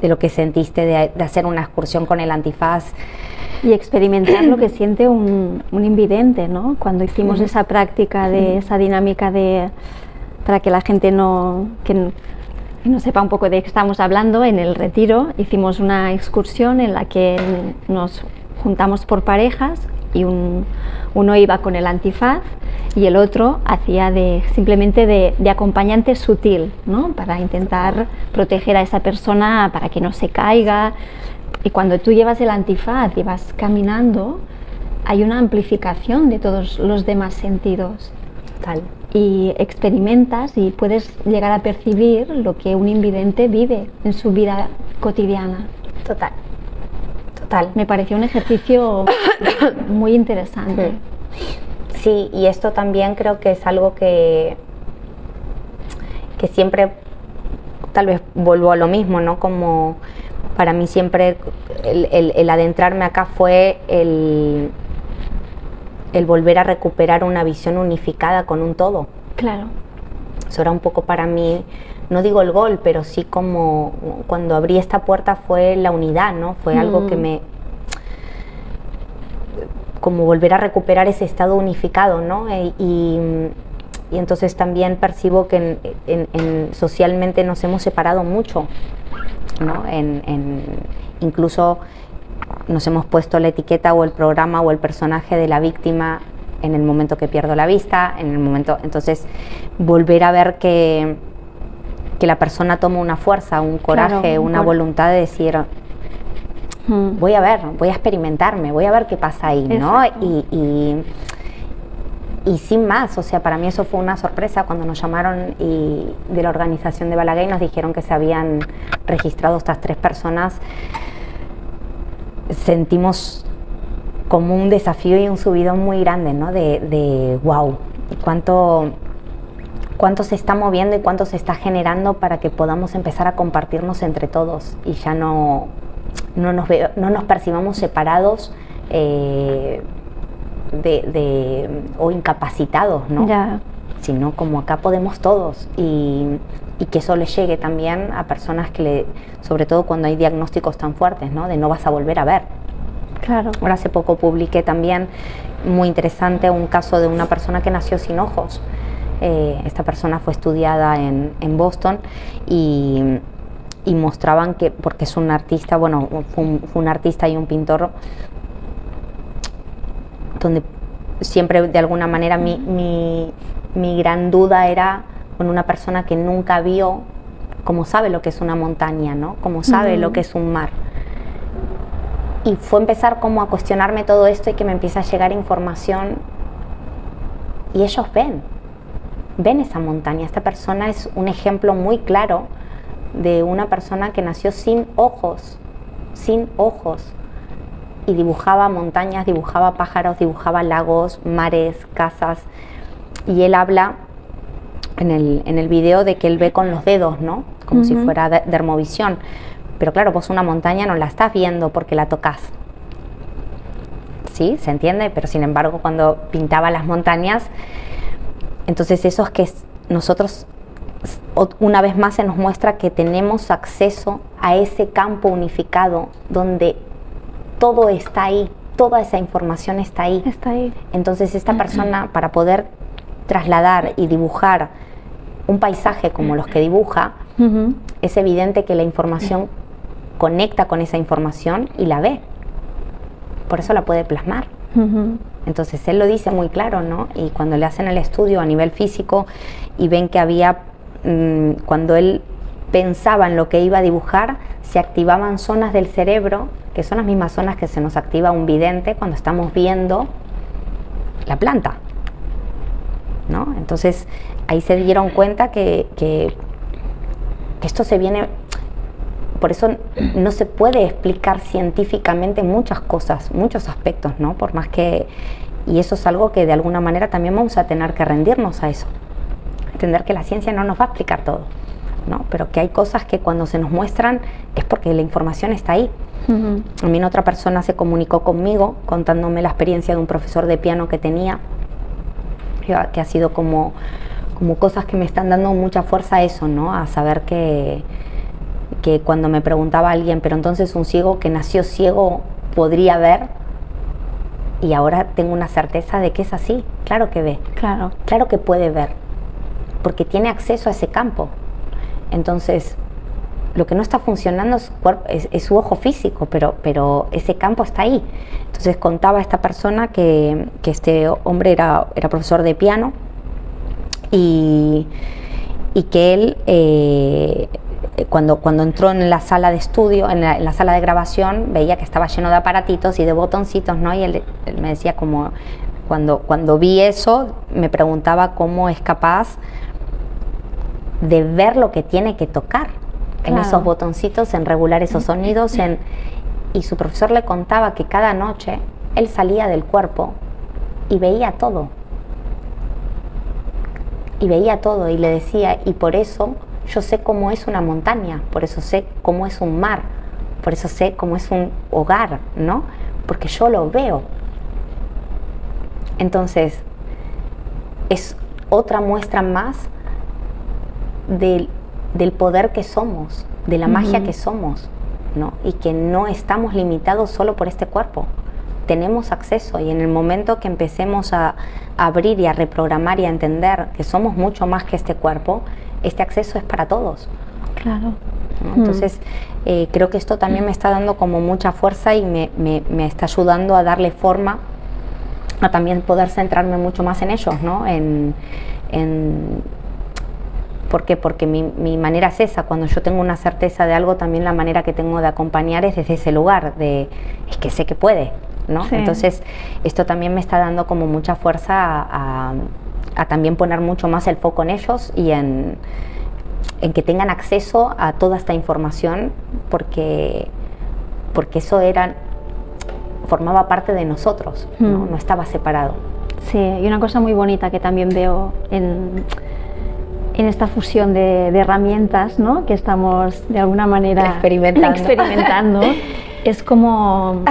lo que sentiste de hacer una excursión con el antifaz. Y experimentar lo que siente un invidente, ¿no? Cuando hicimos esa práctica de esa dinámica para que la gente no sepa un poco de qué estamos hablando, en el retiro hicimos una excursión en la que nos juntamos por parejas y uno iba con el antifaz y el otro hacía simplemente de acompañante sutil, ¿no? Para intentar proteger a esa persona para que no se caiga. Y cuando tú llevas el antifaz y vas caminando, hay una amplificación de todos los demás sentidos. Total. Y experimentas y puedes llegar a percibir lo que un invidente vive en su vida cotidiana. Total. Total. Me pareció un ejercicio muy interesante. Sí, y esto también creo que es algo que siempre, tal vez vuelvo a lo mismo, ¿no? Como para mí siempre el adentrarme acá fue el volver a recuperar una visión unificada con un todo. Claro. Eso era un poco para mí, no digo el gol, pero sí como cuando abrí esta puerta fue la unidad, ¿no? Fue algo que como volver a recuperar ese estado unificado, ¿no? Y entonces también percibo que socialmente nos hemos separado mucho, ¿no? Incluso nos hemos puesto la etiqueta o el programa o el personaje de la víctima en el momento que pierdo la vista, entonces volver a ver que la persona toma una fuerza, un coraje, claro, una voluntad de decir, voy a experimentarme, voy a ver qué pasa ahí, ¿no? Y sin más, o sea, para mí eso fue una sorpresa cuando nos llamaron de la organización de Balaguer y nos dijeron que se habían registrado estas 3 personas. Sentimos como un desafío y un subidón muy grande, ¿no? De wow, cuánto se está moviendo y cuánto se está generando para que podamos empezar a compartirnos entre todos y ya no nos percibamos separados o incapacitados, ¿no? Ya. Sino como acá podemos todos y que eso le llegue también a personas sobre todo cuando hay diagnósticos tan fuertes, ¿no? De no vas a volver a ver. Claro. Ahora hace poco publiqué también, muy interesante, un caso de una persona que nació sin ojos. Esta persona fue estudiada en Boston y mostraban que, porque es un artista, bueno, fue un artista y un pintor, donde siempre de alguna manera mi gran duda era con una persona que nunca vio, como sabe lo que es una montaña, ¿no? Como sabe lo que es un mar. Y fue empezar como a cuestionarme todo esto y que me empieza a llegar información y ellos ven esa montaña. Esta persona es un ejemplo muy claro de una persona que nació sin ojos, y dibujaba montañas, dibujaba pájaros, dibujaba lagos, mares, casas, y él habla en el video de que él ve con los dedos, ¿no? Como si fuera dermovisión. Pero claro, vos una montaña no la estás viendo porque la tocas. ¿Sí? ¿Se entiende? Pero sin embargo, cuando pintaba las montañas, entonces eso es que nosotros, una vez más se nos muestra que tenemos acceso a ese campo unificado donde todo está ahí, toda esa información está ahí. Está ahí. Entonces esta persona, para poder trasladar y dibujar un paisaje como los que dibuja, es evidente que la información conecta con esa información y la ve. Por eso la puede plasmar. Entonces él lo dice muy claro, ¿no? Y cuando le hacen el estudio a nivel físico y ven que había, cuando él pensaba en lo que iba a dibujar, se activaban zonas del cerebro, que son las mismas zonas que se nos activa un vidente cuando estamos viendo la planta, ¿no? Entonces ahí se dieron cuenta que esto se viene, por eso no se puede explicar científicamente muchas cosas, muchos aspectos, ¿no? Por más que, y eso es algo que de alguna manera también vamos a tener que rendirnos a eso, entender que la ciencia no nos va a explicar todo, ¿no? Pero que hay cosas que cuando se nos muestran es porque la información está ahí. También otra persona se comunicó conmigo contándome la experiencia de un profesor de piano que tenía, que ha sido como cosas que me están dando mucha fuerza a eso, ¿no? A saber que cuando me preguntaba alguien, pero entonces un ciego que nació ciego podría ver, y ahora tengo una certeza de que es así. Claro que ve, claro que puede ver, porque tiene acceso a ese campo. Entonces lo que no está funcionando es su ojo físico, pero ese campo está ahí. Entonces contaba esta persona que este hombre era profesor de piano, y que él cuando entró en la sala de estudio, en la sala de grabación, veía que estaba lleno de aparatitos y de botoncitos, ¿no? Y él me decía, como cuando vi eso, me preguntaba cómo es capaz de ver lo que tiene que tocar en esos botoncitos, en regular esos sonidos, y su profesor le contaba que cada noche él salía del cuerpo y veía todo. Y le decía, y por eso yo sé cómo es una montaña, por eso sé cómo es un mar, por eso sé cómo es un hogar, ¿no? Porque yo lo veo. Entonces, es otra muestra más del poder que somos, de la magia que somos, ¿no? Y que no estamos limitados solo por este cuerpo. Tenemos acceso, y en el momento que empecemos a abrir y a reprogramar y a entender que somos mucho más que este cuerpo, este acceso es para todos. Claro. ¿No? Entonces, creo que esto también me está dando como mucha fuerza, y me está ayudando a darle forma a también poder centrarme mucho más en ellos, ¿no? ¿Por qué? Porque mi manera es esa. Cuando yo tengo una certeza de algo, también la manera que tengo de acompañar es desde ese lugar, es que sé que puede, ¿no? Sí. Entonces, esto también me está dando como mucha fuerza a también poner mucho más el foco en ellos, y en que tengan acceso a toda esta información, porque eso formaba parte de nosotros, ¿no? No estaba separado. Sí, y una cosa muy bonita que también veo en esta fusión de herramientas, ¿no? Que estamos de alguna manera experimentando es como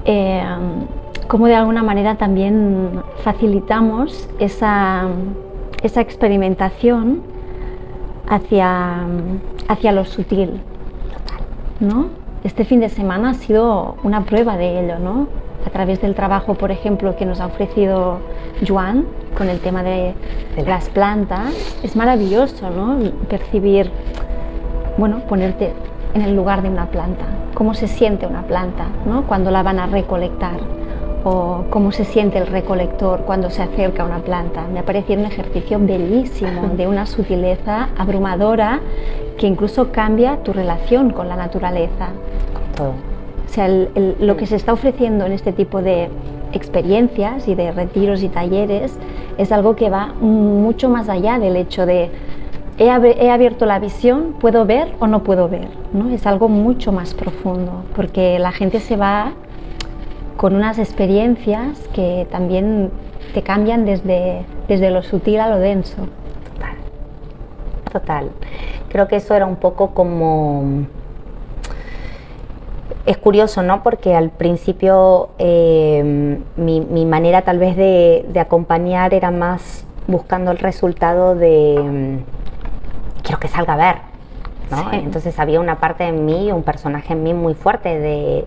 de alguna manera también facilitamos esa experimentación hacia lo sutil, ¿no? Este fin de semana ha sido una prueba de ello, ¿no? A través del trabajo, por ejemplo, que nos ha ofrecido Joan con el tema de las plantas. Es maravilloso, ¿no? Percibir, bueno, ponerte en el lugar de una planta, cómo se siente una planta, ¿no? Cuando la van a recolectar, o cómo se siente el recolector cuando se acerca a una planta. Me ha parecido un ejercicio bellísimo, de una sutileza abrumadora, que incluso cambia tu relación con la naturaleza. Con todo. O sea, lo que se está ofreciendo en este tipo de experiencias y de retiros y talleres es algo que va mucho más allá del hecho de he abierto la visión, ¿puedo ver o no puedo ver? ¿No? Es algo mucho más profundo, porque la gente se va con unas experiencias que también te cambian desde lo sutil a lo denso. Total. Creo que eso era un poco como... Es curioso, ¿no? Porque al principio mi manera tal vez de acompañar era más buscando el resultado de quiero que salga a ver, ¿no? Sí. Entonces había una parte de mí, un personaje en mí muy fuerte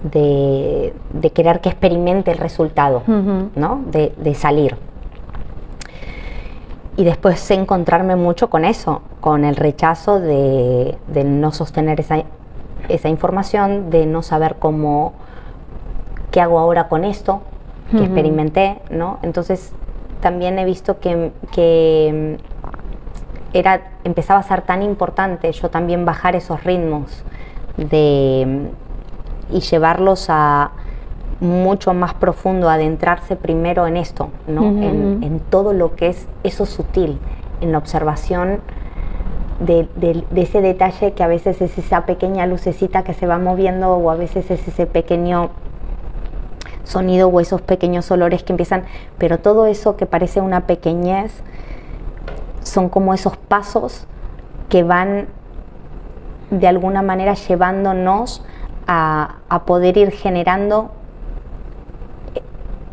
de querer que experimente el resultado, ¿no? De salir. Y después encontrarme mucho con eso, con el rechazo de no sostener esa información, de no saber qué hago ahora con esto que experimenté, ¿no? Entonces también he visto que empezaba a ser tan importante yo también bajar esos ritmos y llevarlos a mucho más profundo adentrarse primero en esto, ¿no? En todo lo que es eso sutil, en la observación de ese detalle que a veces es esa pequeña lucecita que se va moviendo, o a veces es ese pequeño sonido o esos pequeños olores que empiezan, pero todo eso que parece una pequeñez son como esos pasos que van de alguna manera llevándonos a poder ir generando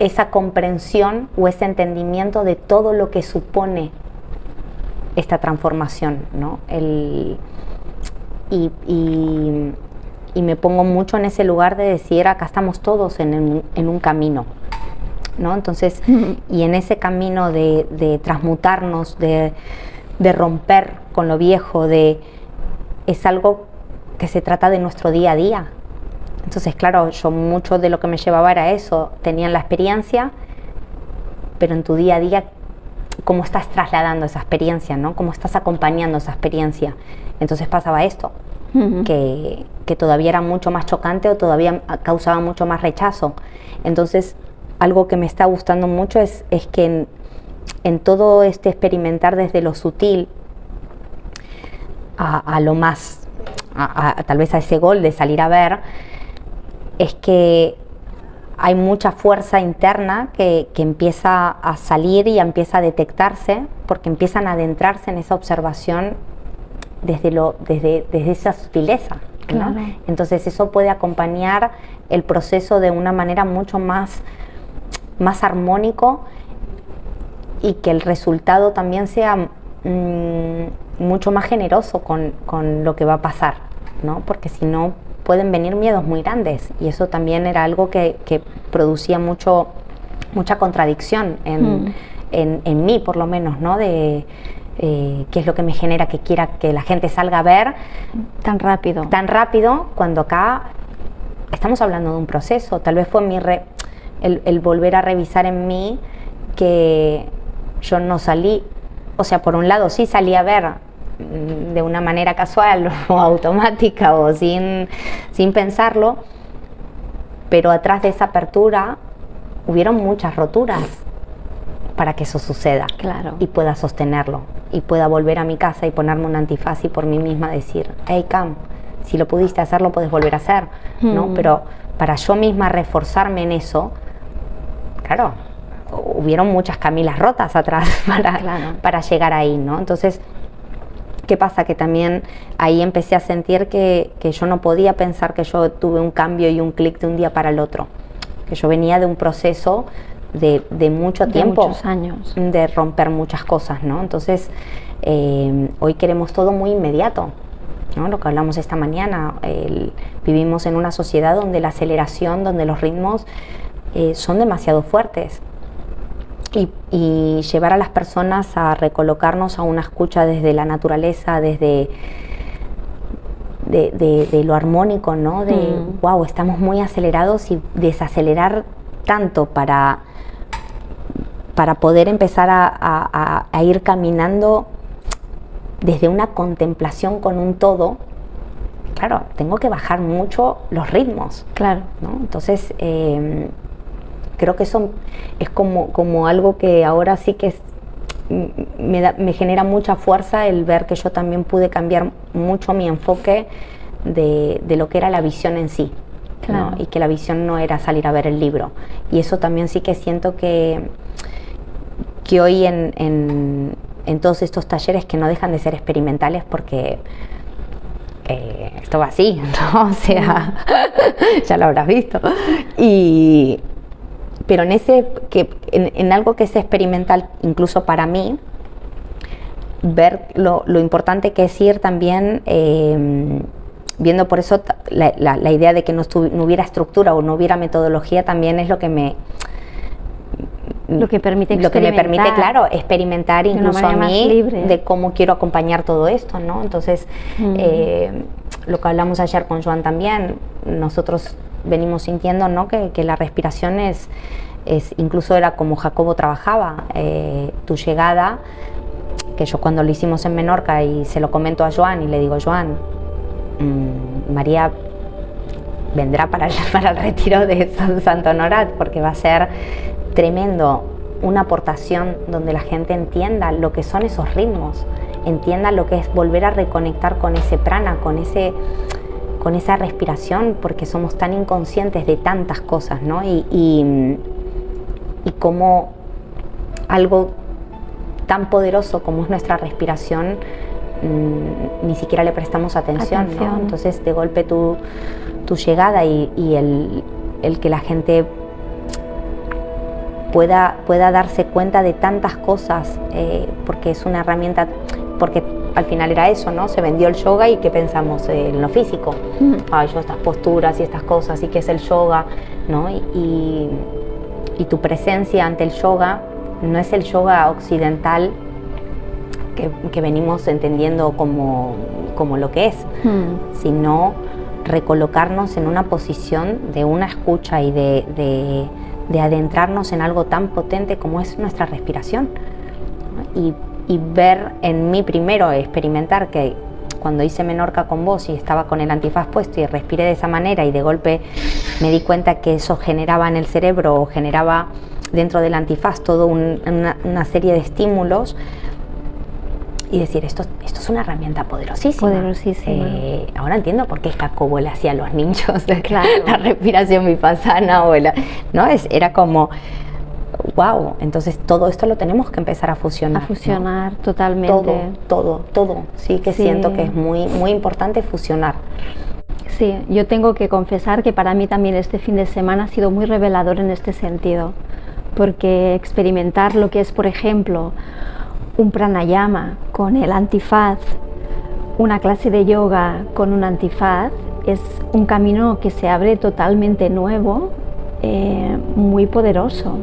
esa comprensión o ese entendimiento de todo lo que supone esta transformación, ¿no? Y me pongo mucho en ese lugar de decir, acá estamos todos en un camino, ¿no? Entonces, y en ese camino de transmutarnos, de romper con lo viejo, es algo que se trata de nuestro día a día. Entonces, claro, yo mucho de lo que me llevaba era eso, tenían la experiencia, pero en tu día a día, ¿cómo estás trasladando esa experiencia, ¿no? ¿Cómo estás acompañando esa experiencia? Entonces pasaba esto, que todavía era mucho más chocante o todavía causaba mucho más rechazo. Entonces, algo que me está gustando mucho es que en todo este experimentar desde lo sutil a lo más, tal vez a ese gol de salir a ver, es que hay mucha fuerza interna que empieza a salir y empieza a detectarse, porque empiezan a adentrarse en esa observación desde esa sutileza, ¿no? Claro. Entonces eso puede acompañar el proceso de una manera mucho más armónico, y que el resultado también sea mucho más generoso con lo que va a pasar, ¿no? Porque si no, pueden venir miedos muy grandes, y eso también era algo que producía mucha contradicción en mí, por lo menos, ¿no? De qué es lo que me genera que quiera que la gente salga a ver tan rápido, cuando acá estamos hablando de un proceso. Tal vez fue el volver a revisar en mí que yo no salí, o sea, por un lado sí salí a ver de una manera casual o automática o sin pensarlo, pero atrás de esa apertura hubieron muchas roturas para que eso suceda. Claro. Y pueda sostenerlo, y pueda volver a mi casa y ponerme un antifaz y por mí misma decir, hey Cam, si lo pudiste hacer, lo puedes volver a hacer, ¿no? Pero para yo misma reforzarme en eso, claro, hubieron muchas Camilas rotas atrás para llegar ahí, ¿no? Entonces, ¿qué pasa? Que también ahí empecé a sentir que yo no podía pensar que yo tuve un cambio y un clic de un día para el otro, que yo venía de un proceso de mucho tiempo, muchos años, de romper muchas cosas, ¿no? Entonces, hoy queremos todo muy inmediato, ¿no? Lo que hablamos esta mañana, vivimos en una sociedad donde la aceleración, donde los ritmos son demasiado fuertes. Y llevar a las personas a recolocarnos a una escucha desde la naturaleza, desde de lo armónico, ¿no? De wow, estamos muy acelerados, y desacelerar tanto para poder empezar a ir caminando desde una contemplación con un todo. Claro, tengo que bajar mucho los ritmos, claro, ¿no? Entonces creo que eso es como algo que ahora sí que me genera mucha fuerza, el ver que yo también pude cambiar mucho mi enfoque de lo que era la visión en sí, claro, ¿no? Y que la visión no era salir a ver el libro. Y eso también sí que siento que hoy en todos estos talleres, que no dejan de ser experimentales, porque esto va así, ¿no? O sea, ya lo habrás visto. Pero en algo que es experimental, incluso para mí, ver lo importante que es ir también viendo. Por eso la idea de que no hubiera estructura o no hubiera metodología también es lo que me permite, claro, experimentar incluso a mí de cómo quiero acompañar todo esto, ¿no? Entonces, lo que hablamos ayer con Joan también, nosotros venimos sintiendo, ¿no? que la respiración es incluso era como Jacobo trabajaba, tu llegada, que yo cuando lo hicimos en Menorca y se lo comento a Joan y le digo, Joan, María vendrá para el retiro de Santo Honorat, porque va a ser tremendo, una aportación donde la gente entienda lo que son esos ritmos, entienda lo que es volver a reconectar con ese prana, con esa respiración, porque somos tan inconscientes de tantas cosas, ¿no? Y como algo tan poderoso como es nuestra respiración, ni siquiera le prestamos atención. ¿No? Entonces de golpe tu llegada y el que la gente pueda darse cuenta de tantas cosas, porque es una herramienta, porque al final era eso, ¿no? Se vendió el yoga y ¿qué pensamos? En lo físico. Ay, yo estas posturas y estas cosas, ¿y qué es el yoga? ¿No? Y tu presencia ante el yoga no es el yoga occidental que venimos entendiendo como lo que es, sino recolocarnos en una posición de una escucha y de adentrarnos en algo tan potente como es nuestra respiración, ¿no? Y ver en mí primero, experimentar que cuando hice Menorca con vos y estaba con el antifaz puesto y respiré de esa manera y de golpe me di cuenta que eso generaba en el cerebro o generaba dentro del antifaz toda una serie de estímulos, y decir, esto es una herramienta poderosísima. Ahora entiendo por qué Jacobo le hacía a los niños claro. La respiración vipassana ¿no? Era como, wow, entonces todo esto lo tenemos que empezar a fusionar. A fusionar, ¿no? Totalmente. Todo. Sí, siento que es muy, muy importante fusionar. Sí, yo tengo que confesar que para mí también este fin de semana ha sido muy revelador en este sentido, porque experimentar lo que es, por ejemplo, un pranayama con el antifaz, una clase de yoga con un antifaz, es un camino que se abre totalmente nuevo, muy poderoso.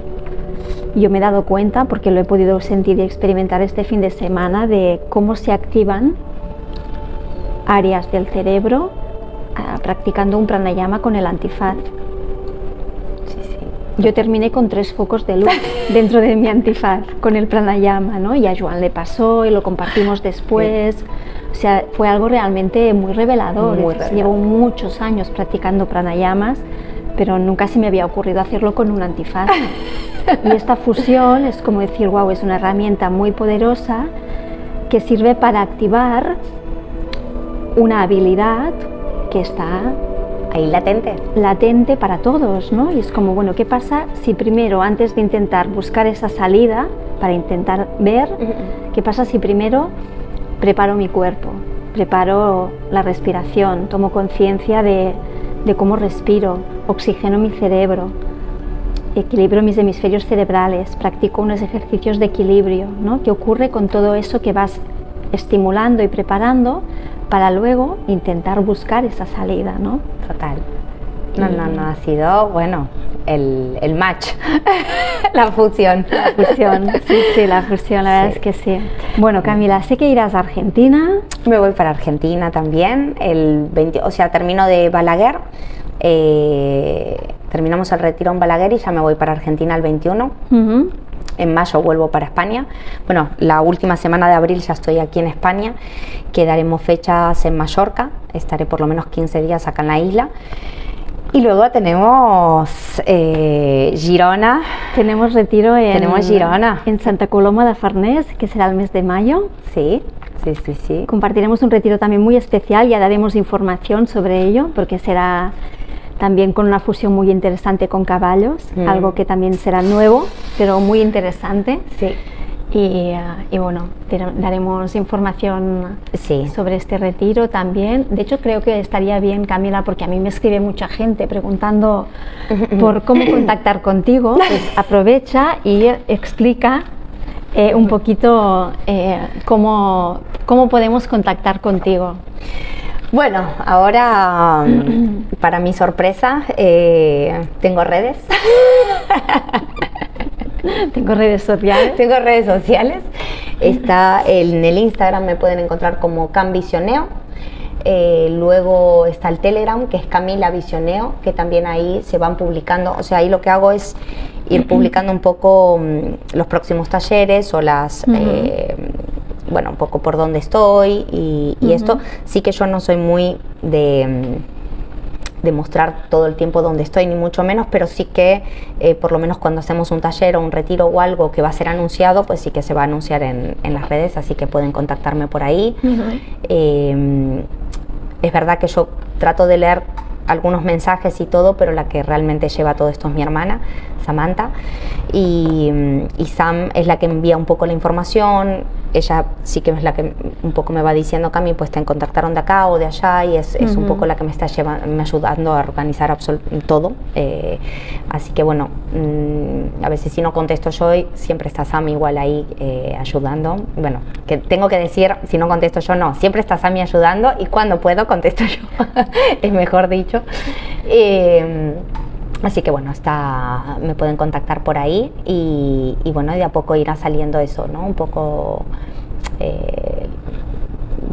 Yo me he dado cuenta, porque lo he podido sentir y experimentar este fin de semana, de cómo se activan áreas del cerebro practicando un pranayama con el antifaz. Yo terminé con 3 focos de luz dentro de mi antifaz con el pranayama, ¿no? Y a Joan le pasó y lo compartimos después. Sí. O sea, fue algo realmente muy revelador. Llevo muchos años practicando pranayamas, pero nunca se me había ocurrido hacerlo con un antifaz. Y esta fusión es como decir, wow, es una herramienta muy poderosa que sirve para activar una habilidad que está ahí latente para todos, ¿no? Y es como, bueno, ¿qué pasa si primero, antes de intentar buscar esa salida para intentar ver, qué pasa si primero preparo mi cuerpo, preparo la respiración, tomo conciencia de cómo respiro, oxigeno mi cerebro, equilibro mis hemisferios cerebrales, practico unos ejercicios de equilibrio, ¿no? ¿Qué ocurre con todo eso que vas estimulando y preparando para luego intentar buscar esa salida, ¿no? Total. No, ha sido, bueno, el match, la fusión. Sí, la fusión, la verdad es que sí. Bueno, Camila, sé que irás a Argentina. Me voy para Argentina también, termino de Balaguer, terminamos el retiro en Balaguer y ya me voy para Argentina el 21. En mayo vuelvo para España. Bueno, la última semana de abril ya estoy aquí en España. Quedaremos fechas en Mallorca. Estaré por lo menos 15 días acá en la isla. Y luego tenemos Girona. Tenemos retiro Girona. En Santa Coloma de Farners, que será el mes de mayo. Sí. Compartiremos un retiro también muy especial. Ya daremos información sobre ello, porque será también con una fusión muy interesante con caballos, algo que también será nuevo, pero muy interesante. Sí. Y bueno, daremos información sobre este retiro también. De hecho, creo que estaría bien, Camila, porque a mí me escribe mucha gente preguntando por cómo contactar contigo. Pues aprovecha y explica un poquito cómo podemos contactar contigo. Bueno, ahora, para mi sorpresa, tengo redes. Tengo redes sociales. Está en el Instagram, me pueden encontrar como Camvisioneo. Luego está el Telegram, que es Camila Visioneo, que también ahí se van publicando. O sea, ahí lo que hago es ir publicando un poco los próximos talleres o las... un poco por dónde estoy y esto. Sí que yo no soy muy de demostrar todo el tiempo dónde estoy, ni mucho menos, pero sí que por lo menos cuando hacemos un taller o un retiro o algo que va a ser anunciado, pues sí que se va a anunciar en las redes, así que pueden contactarme por ahí. Es verdad que yo trato de leer algunos mensajes y todo, pero la que realmente lleva todo esto es mi hermana, Samantha, y Sam es la que envía un poco la información. Ella sí que es la que un poco me va diciendo, Cami, pues te contactaron de acá o de allá, y es un poco la que me está me ayudando a organizar todo. Así que bueno, a veces si no contesto yo, siempre está Sam igual ahí ayudando. Bueno, que tengo que decir, si no contesto yo, no, siempre está Sammy ayudando, y cuando puedo contesto yo, es mejor dicho. Así que bueno, me pueden contactar por ahí, y bueno, de a poco irá saliendo eso, ¿no? Un poco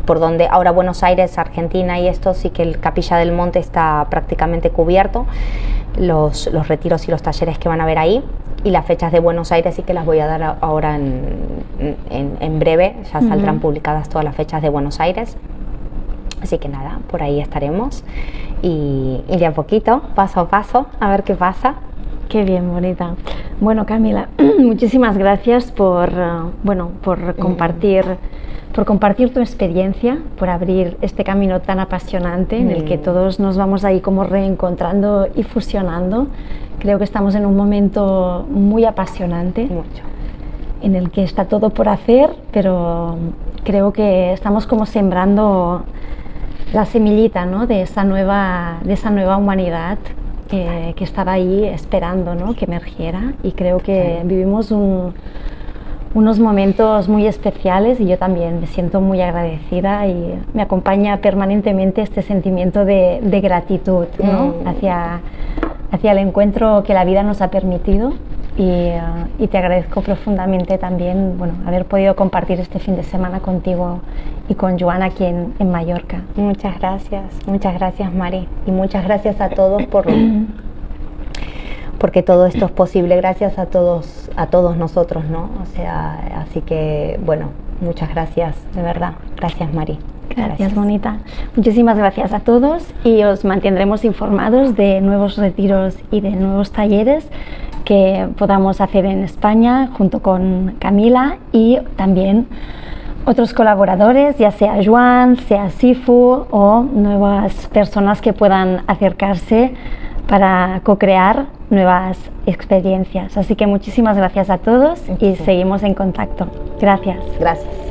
por donde ahora Buenos Aires, Argentina y esto, sí que el Capilla del Monte está prácticamente cubierto, los retiros y los talleres que van a haber ahí, y las fechas de Buenos Aires sí que las voy a dar ahora en breve, ya saldrán publicadas todas las fechas de Buenos Aires. Así que nada, por ahí estaremos, y de a poquito, paso a paso, a ver qué pasa. Qué bien, bonita. Bueno, Camila, muchísimas gracias por compartir tu experiencia, por abrir este camino tan apasionante en el que todos nos vamos ahí como reencontrando y fusionando. Creo que estamos en un momento muy apasionante. Mucho. En el que está todo por hacer, pero creo que estamos como sembrando la semillita, ¿no? de esa nueva humanidad que estaba ahí esperando, ¿no? que emergiera, y creo que vivimos unos momentos muy especiales, y yo también me siento muy agradecida, y me acompaña permanentemente este sentimiento de gratitud, ¿no? hacia el encuentro que la vida nos ha permitido. Y te agradezco profundamente también, bueno, haber podido compartir este fin de semana contigo y con Joan aquí en Mallorca. Muchas gracias Mari, y muchas gracias a todos porque todo esto es posible gracias a todos nosotros, ¿no? O sea, así que bueno, muchas gracias, de verdad. Gracias Mari. Gracias, bonita. Muchísimas gracias a todos, y os mantendremos informados de nuevos retiros y de nuevos talleres que podamos hacer en España junto con Camila, y también otros colaboradores, ya sea Joan, sea Sifu, o nuevas personas que puedan acercarse para co-crear nuevas experiencias. Así que muchísimas gracias a todos, y seguimos en contacto. Gracias. Gracias.